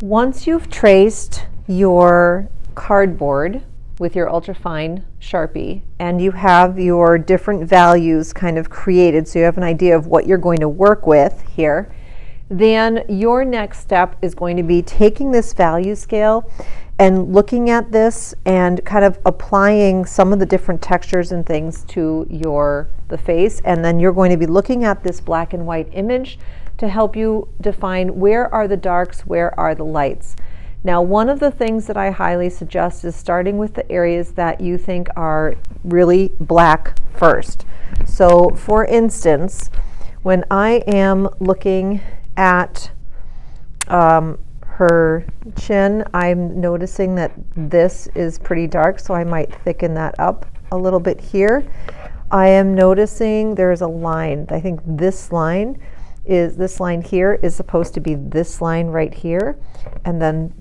Once you've traced your cardboard with your ultrafine Sharpie and you have your different values kind of created, so you have an idea of what you're going to work with here, then your next step is going to be taking this value scale and looking at this and kind of applying some of the different textures and things to the face, and then you're going to be looking at this black and white image to help you define where are the darks, where are the lights. Now, one of the things that I highly suggest is starting with the areas that you think are really black first. So for instance, when I am looking at her chin, I'm noticing that this is pretty dark, so I might thicken that up a little bit here. I am noticing there's a line. I think this line here is supposed to be this line right here, and then,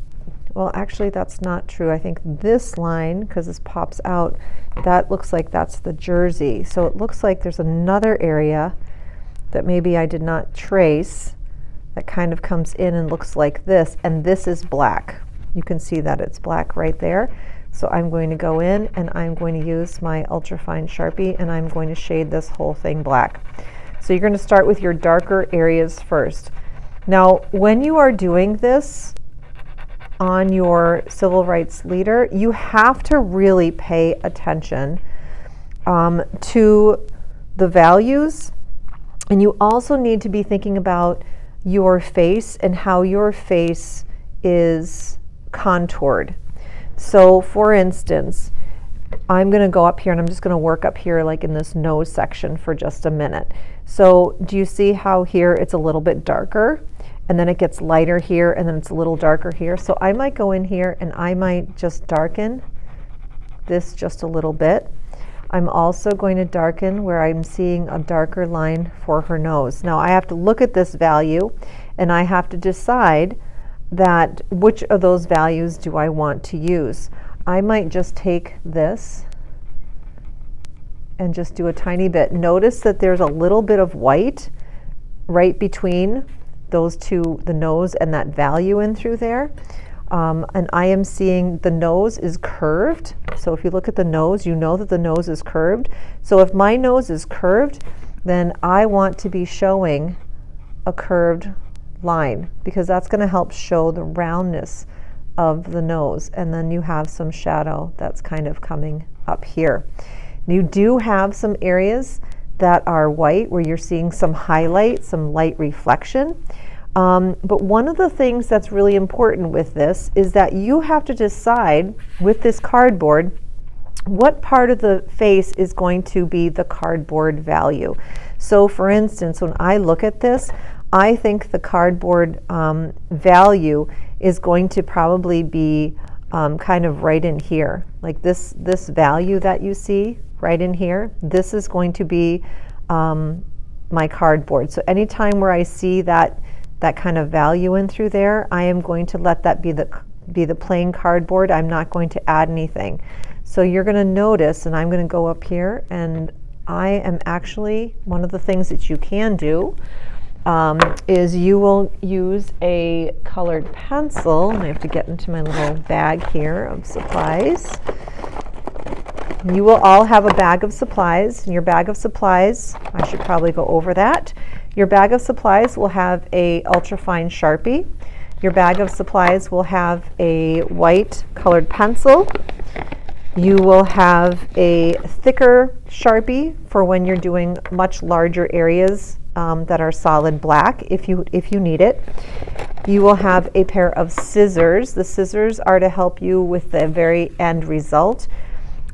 well, actually that's not true. I think this line, because this pops out, that looks like that's the jersey. So it looks like there's another area that maybe I did not trace that kind of comes in and looks like this, and this is black. You can see that it's black right there. So I'm going to go in and I'm going to use my ultrafine Sharpie and I'm going to shade this whole thing black. So you're going to start with your darker areas first. Now, when you are doing this on your civil rights leader, you have to really pay attention to the values, and you also need to be thinking about your face and how your face is contoured. So for instance, I'm going to go up here and I'm just going to work up here like in this nose section for just a minute. So do you see how here it's a little bit darker and then it gets lighter here and then it's a little darker here? So I might go in here and I might just darken this just a little bit. I'm also going to darken where I'm seeing a darker line for her nose. Now I have to look at this value and I have to decide that which of those values do I want to use. I might just take this and just do a tiny bit. Notice that there's a little bit of white right between those two, the nose and that value in through there. And I am seeing the nose is curved. So if you look at the nose, you know that the nose is curved. So if my nose is curved, then I want to be showing a curved line because that's going to help show the roundness of the nose. And then you have some shadow that's kind of coming up here. You do have some areas that are white where you're seeing some highlight, some light reflection. But one of the things that's really important with this is that you have to decide with this cardboard what part of the face is going to be the cardboard value. So for instance, when I look at this, I think the cardboard value is going to probably be kind of right in here. Like this value that you see right in here, this is going to be my cardboard. So anytime where I see that kind of value in through there, I am going to let that be the plain cardboard. I'm not going to add anything. So you're going to notice, and I'm going to go up here, and I am actually, one of the things that you can do is you will use a colored pencil. I have to get into my little bag here of supplies. You will all have a bag of supplies. In your bag of supplies, I should probably go over that. Your bag of supplies will have a ultrafine Sharpie. Your bag of supplies will have a white colored pencil. You will have a thicker Sharpie for when you're doing much larger areas that are solid black if you need it. You will have a pair of scissors. The scissors are to help you with the very end result.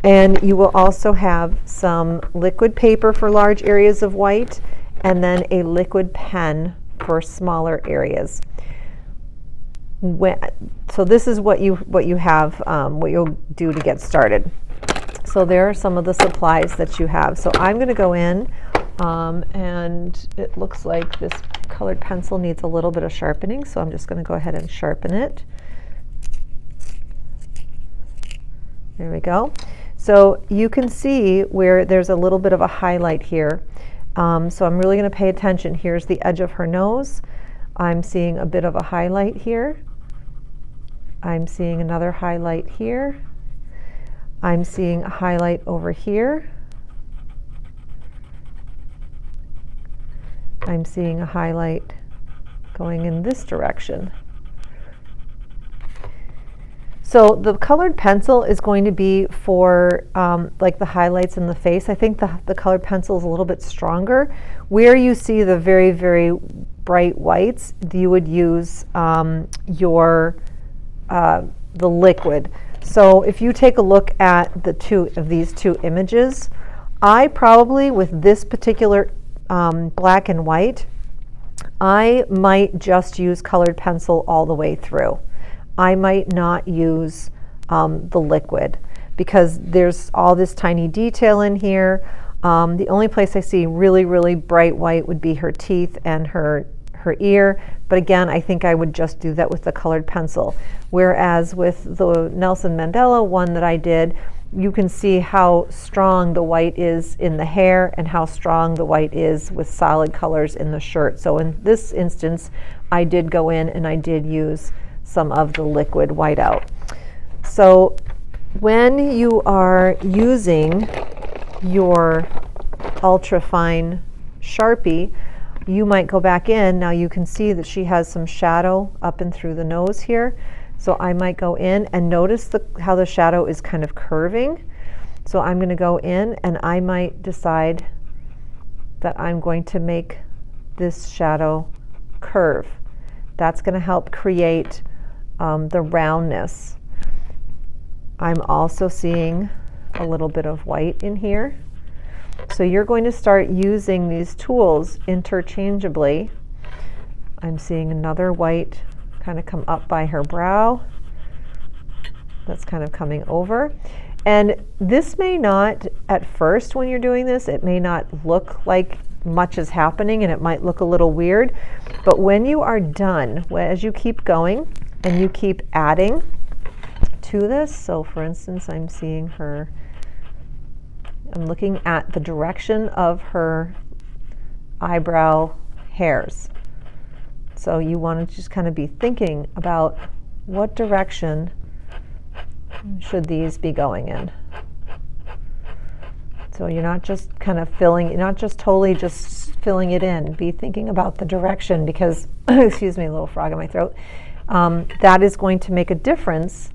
And you will also have some liquid paper for large areas of white, and then a liquid pen for smaller areas. So this is what you have, what you'll do to get started. So there are some of the supplies that you have. So I'm going to go in, and it looks like this colored pencil needs a little bit of sharpening, so I'm just going to go ahead and sharpen it. There we go. So you can see where there's a little bit of a highlight here. So I'm really going to pay attention. Here's the edge of her nose. I'm seeing a bit of a highlight here. I'm seeing another highlight here. I'm seeing a highlight over here. I'm seeing a highlight going in this direction. So the colored pencil is going to be for like the highlights in the face. I think the colored pencil is a little bit stronger. Where you see the very, very bright whites, you would use the liquid. So if you take a look at these two images, I probably, with this particular black and white, I might just use colored pencil all the way through. I might not use the liquid because there's all this tiny detail in here. The only place I see really, really bright white would be her teeth and her ear, but again, I think I would just do that with the colored pencil. Whereas with the Nelson Mandela one that I did, you can see how strong the white is in the hair and how strong the white is with solid colors in the shirt. So in this instance, I did go in and I did use some of the liquid whiteout. So when you are using your ultra fine Sharpie, you might go back in. Now you can see that she has some shadow up and through the nose here. So I might go in and notice how the shadow is kind of curving. So I'm going to go in and I might decide that I'm going to make this shadow curve. That's going to help create the roundness. I'm also seeing a little bit of white in here. So you're going to start using these tools interchangeably. I'm seeing another white kind of come up by her brow. That's kind of coming over. And this may not, at first when you're doing this, it may not look like much is happening and it might look a little weird. But when you are done, as you keep going and you keep adding to this, so for instance, I'm seeing her, I'm looking at the direction of her eyebrow hairs. So you want to just kind of be thinking about what direction should these be going in. So you're not just kind of you're not just totally just filling it in. Be thinking about the direction because, excuse me, a little frog in my throat. That is going to make a difference.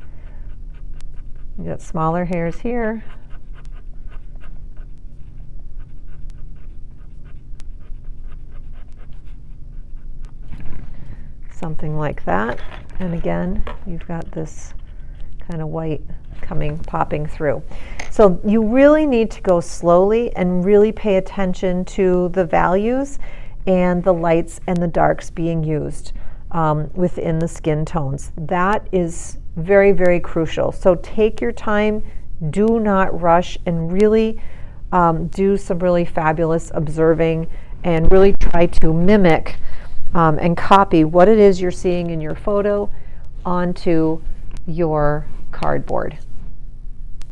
You got smaller hairs here. Something like that. And again, you've got this kind of white popping through. So you really need to go slowly and really pay attention to the values and the lights and the darks being used within the skin tones. That is very, very crucial. So take your time, do not rush, and really do some really fabulous observing and really try to mimic and copy what it is you're seeing in your photo onto your cardboard.